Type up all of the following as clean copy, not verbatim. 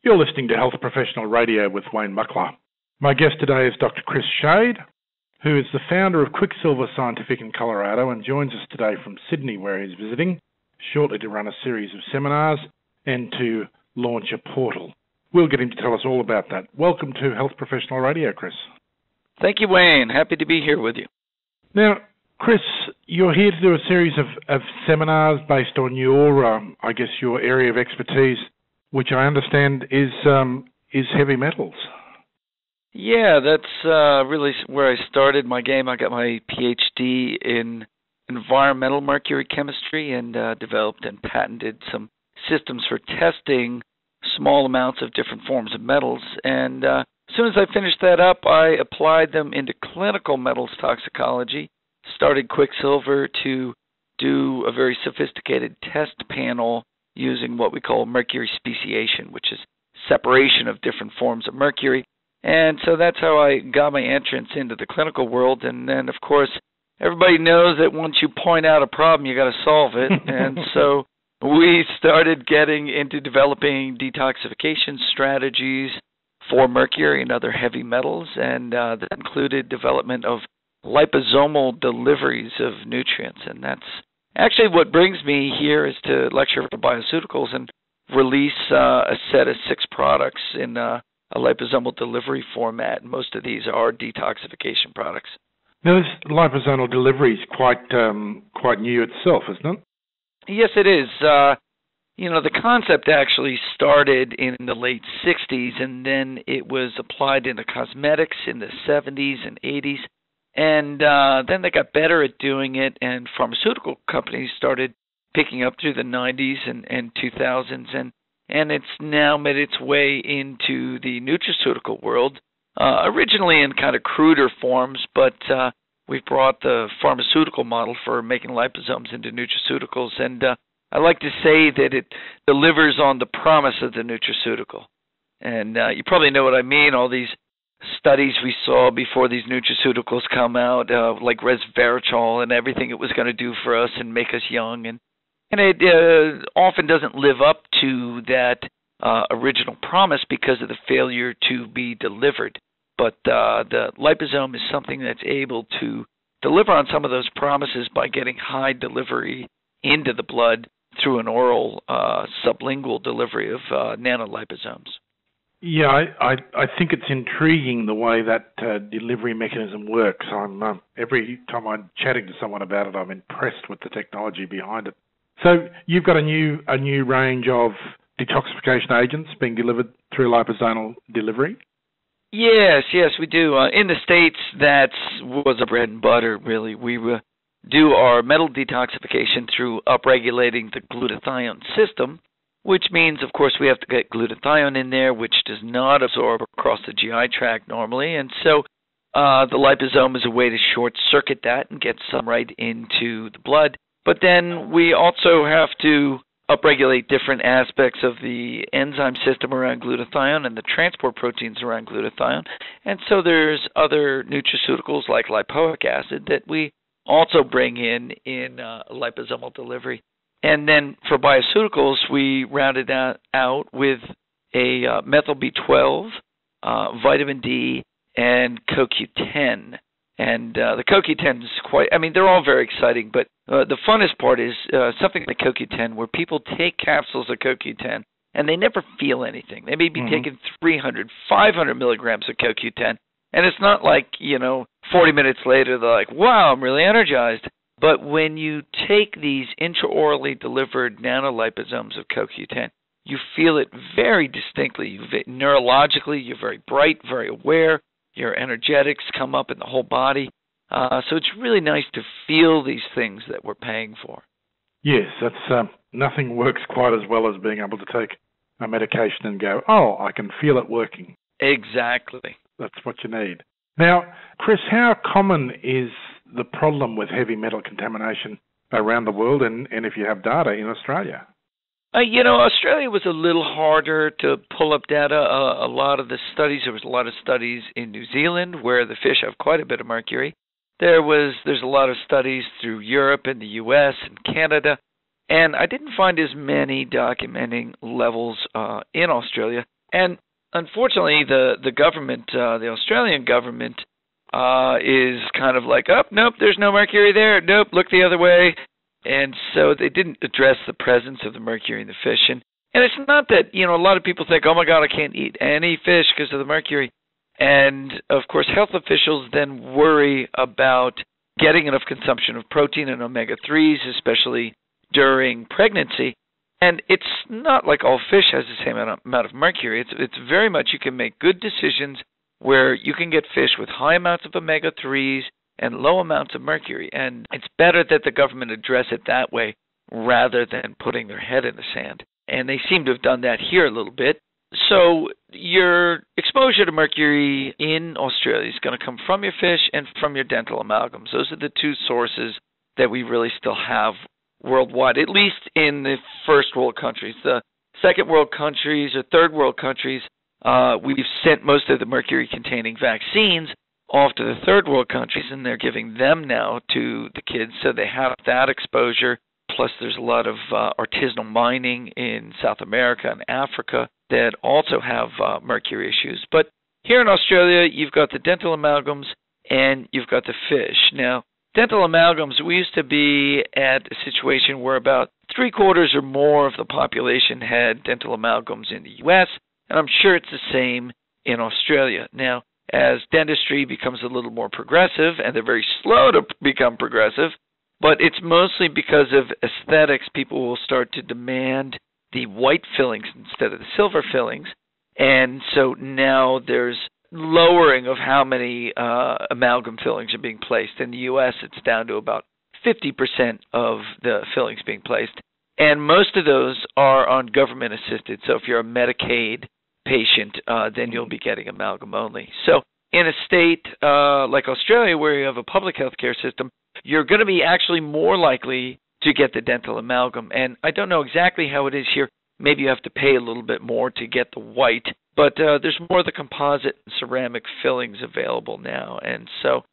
You're listening to Health Professional Radio with Wayne Bucklar. My guest today is Dr. Chris Shade, who is the founder of Quicksilver Scientific in Colorado and joins us today from Sydney, where he's visiting, shortly to run a series of seminars and to launch a portal. We'll get him to tell us all about that. Welcome to Health Professional Radio, Chris. Thank you, Wayne. Happy to be here with you. Now, Chris, you're here to do a series of seminars based on your area of expertise, which I understand is heavy metals. Yeah, that's really where I started my game. I got my PhD in environmental mercury chemistry and developed and patented some systems for testing small amounts of different forms of metals. And as soon as I finished that up, I applied them into clinical metals toxicology, started Quicksilver to do a very sophisticated test panel using what we call mercury speciation, which is separation of different forms of mercury. And so that's how I got my entrance into the clinical world. And then, of course, everybody knows that once you point out a problem, you got to solve it. And so we started getting into developing detoxification strategies for mercury and other heavy metals, and that included development of liposomal deliveries of nutrients. And that's actually what brings me here, is to lecture for bioceuticals and release a set of 6 products in a liposomal delivery format. Most of these are detoxification products. Now, this liposomal delivery is quite new itself, isn't it? Yes, it is. The concept actually started in the late 60s, and then it was applied into cosmetics in the 70s and 80s. And then they got better at doing it, and pharmaceutical companies started picking up through the 90s and 2000s, and it's now made its way into the nutraceutical world, originally in kind of cruder forms, but we've brought the pharmaceutical model for making liposomes into nutraceuticals, and I like to say that it delivers on the promise of the nutraceutical. And you probably know what I mean, all these studies we saw before these nutraceuticals come out, like resveratrol and everything it was going to do for us and make us young, and it often doesn't live up to that original promise because of the failure to be delivered. But the liposome is something that's able to deliver on some of those promises by getting high delivery into the blood through an oral sublingual delivery of nanoliposomes. Yeah, I think it's intriguing the way that delivery mechanism works. Every time I'm chatting to someone about it, I'm impressed with the technology behind it. So you've got a new range of detoxification agents being delivered through liposomal delivery? Yes, we do. In the States, that was a bread and butter, really. We do our metal detoxification through upregulating the glutathione system, which means, of course, we have to get glutathione in there, which does not absorb across the GI tract normally. And so the liposome is a way to short-circuit that and get some right into the blood. But then we also have to upregulate different aspects of the enzyme system around glutathione and the transport proteins around glutathione. And so there's other nutraceuticals like lipoic acid that we also bring in liposomal delivery. And then for bioceuticals, we rounded that out with a methyl B12, vitamin D, and CoQ10. And the CoQ10 is they're all very exciting, but the funnest part is something like CoQ10, where people take capsules of CoQ10 and they never feel anything. They may be taking 300, 500 milligrams of CoQ10, and it's not like, 40 minutes later they're like, wow, I'm really energized. But when you take these intraorally delivered nanoliposomes of CoQ10, you feel it very distinctly. Neurologically, you're very bright, very aware. Your energetics come up in the whole body. So it's really nice to feel these things that we're paying for. Yes, that's nothing works quite as well as being able to take a medication and go, oh, I can feel it working. Exactly. That's what you need. Now, Chris, how common is the problem with heavy metal contamination around the world, and if you have data in Australia? Australia was a little harder to pull up data. A lot of the studies, there was a lot of studies in New Zealand where the fish have quite a bit of mercury. There's a lot of studies through Europe and the U.S. and Canada, and I didn't find as many documenting levels in Australia. And unfortunately, the government, the Australian government, is kind of like, oh, nope, there's no mercury there. Nope, look the other way. And so they didn't address the presence of the mercury in the fish. And it's not that, a lot of people think, oh, my God, I can't eat any fish because of the mercury. And, of course, health officials then worry about getting enough consumption of protein and omega-3s, especially during pregnancy. And it's not like all fish has the same amount of mercury. It's very much you can make good decisions where you can get fish with high amounts of omega-3s and low amounts of mercury. And it's better that the government address it that way rather than putting their head in the sand. And they seem to have done that here a little bit. So your exposure to mercury in Australia is going to come from your fish and from your dental amalgams. Those are the two sources that we really still have worldwide, at least in the first world countries. The second world countries or third world countries, we've sent most of the mercury-containing vaccines off to the third world countries, and they're giving them now to the kids, so they have that exposure. Plus, there's a lot of artisanal mining in South America and Africa that also have mercury issues. But here in Australia, you've got the dental amalgams and you've got the fish. Now, dental amalgams, we used to be at a situation where about 3/4 or more of the population had dental amalgams in the U.S., and I'm sure it's the same in Australia. Now, as dentistry becomes a little more progressive, and they're very slow to become progressive, but it's mostly because of aesthetics, people will start to demand the white fillings instead of the silver fillings. And so now there's lowering of how many amalgam fillings are being placed. In the U.S., it's down to about 50% of the fillings being placed. And most of those are on government-assisted. So if you're a Medicaid patient, then you'll be getting amalgam only. So in a state like Australia, where you have a public health care system, you're going to be actually more likely to get the dental amalgam. And I don't know exactly how it is here. Maybe you have to pay a little bit more to get the white, but there's more of the composite and ceramic fillings available now. And so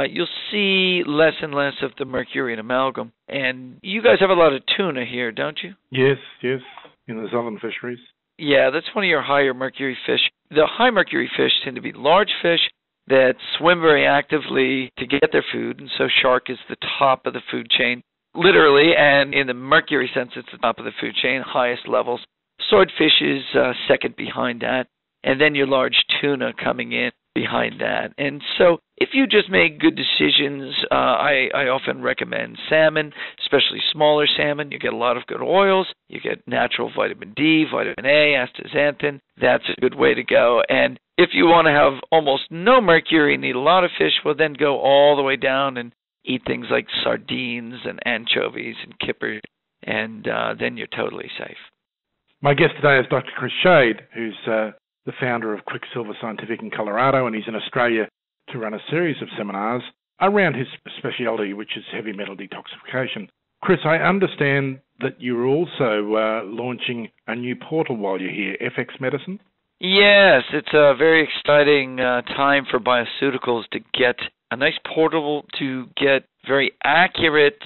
you'll see less and less of the mercury in amalgam. And you guys have a lot of tuna here, don't you? Yes, in the southern fisheries. Yeah, that's one of your higher mercury fish. The high mercury fish tend to be large fish that swim very actively to get their food, and so shark is the top of the food chain, literally, and in the mercury sense, it's the top of the food chain, highest levels. Swordfish is second behind that, and then your large tuna coming in behind that. And so if you just make good decisions, I often recommend salmon, especially smaller salmon. You get a lot of good oils. You get natural vitamin D, vitamin A, astaxanthin. That's a good way to go. And if you want to have almost no mercury and eat a lot of fish, well, then go all the way down and eat things like sardines and anchovies and kippers, and then you're totally safe. My guest today is Dr. Chris Shade, who's the founder of Quicksilver Scientific in Colorado, and he's in Australia to run a series of seminars around his specialty, which is heavy metal detoxification. Chris, I understand that you're also launching a new portal while you're here, FX Medicine? Yes, it's a very exciting time for bioceuticals to get a nice portal to get very accurate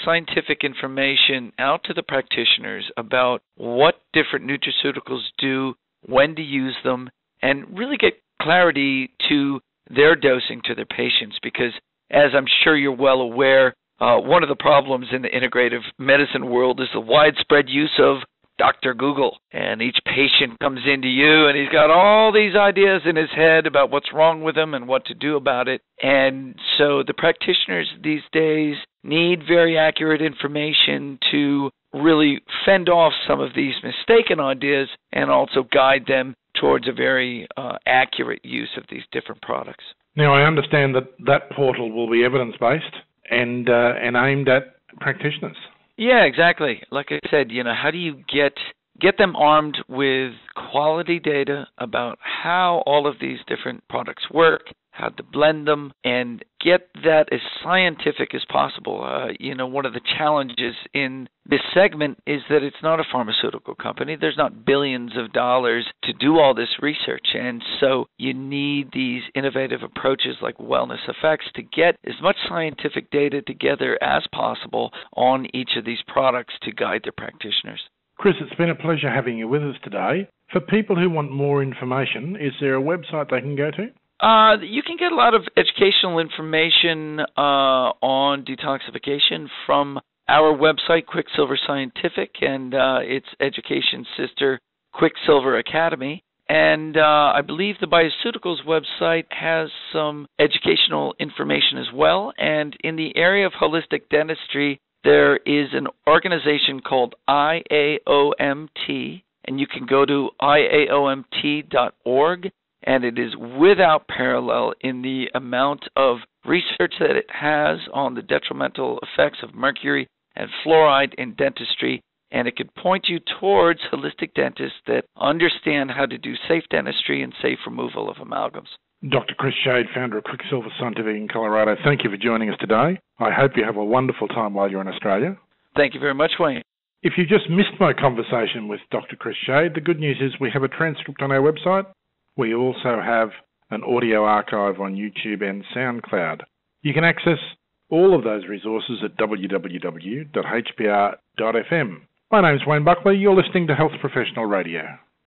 scientific information out to the practitioners about what different nutraceuticals do, when to use them, and really get clarity to their dosing to their patients. Because, as I'm sure you're well aware, one of the problems in the integrative medicine world is the widespread use of Dr. Google. And each patient comes into you and he's got all these ideas in his head about what's wrong with him and what to do about it. And so the practitioners these days need very accurate information to really fend off some of these mistaken ideas and also guide them towards a very accurate use of these different products. Now, I understand that portal will be evidence-based and aimed at practitioners. Yeah, exactly. Like I said, how do you get them armed with quality data about how all of these different products work, how to blend them, and get that as scientific as possible. One of the challenges in this segment is that it's not a pharmaceutical company. There's not billions of dollars to do all this research, and so you need these innovative approaches like Wellness Effects to get as much scientific data together as possible on each of these products to guide the practitioners. Chris, it's been a pleasure having you with us today. For people who want more information, is there a website they can go to? You can get a lot of educational information on detoxification from our website, Quicksilver Scientific, and its education sister, Quicksilver Academy. And I believe the Bioceuticals website has some educational information as well. And in the area of holistic dentistry, there is an organization called IAOMT, and you can go to IAOMT.org, and it is without parallel in the amount of research that it has on the detrimental effects of mercury and fluoride in dentistry, and it could point you towards holistic dentists that understand how to do safe dentistry and safe removal of amalgams. Dr. Chris Shade, founder of Quicksilver Scientific in Colorado, thank you for joining us today. I hope you have a wonderful time while you're in Australia. Thank you very much, Wayne. If you just missed my conversation with Dr. Chris Shade, the good news is we have a transcript on our website. We also have an audio archive on YouTube and SoundCloud. You can access all of those resources at www.hpr.fm. My name's Wayne Bucklar. You're listening to Health Professional Radio.